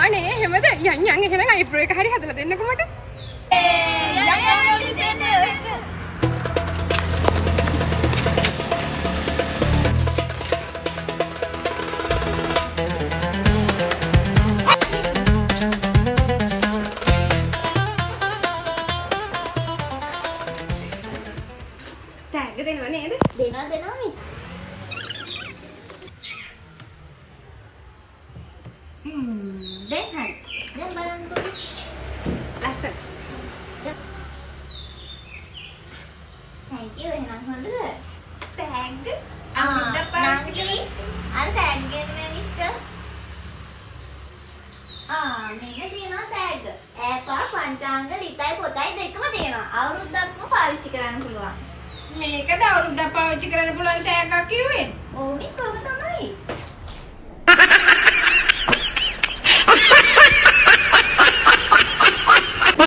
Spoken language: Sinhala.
අනේ එහෙමද? යන් එහෙනම් අයිබ්‍රෝ එක හරි හදලා දෙන්නකෝ මට. ටැග් දෙනව නේද? දෙනවා මිස්. දැන් හරි. දැන් බලන්නකෝ. ලස්සන. thank you එහෙනම් හොඳද? ටැග් නංගි අර tag ගෙන්නේ මිස්ටර්. මේක තියෙනවා tag. ඈපා පංචාංග ලිතයි පොතයි දෙකම තියෙනවා. අවුරුද්දක්ම පාවිච්චි කරන්න පුළුවන්. මේකද අවුරුද්දක් පාවිච්චි කරන්න පුළුවන් ටැග් එකක් කිව්වේ? ඔව් මිස් ඔක තමයි.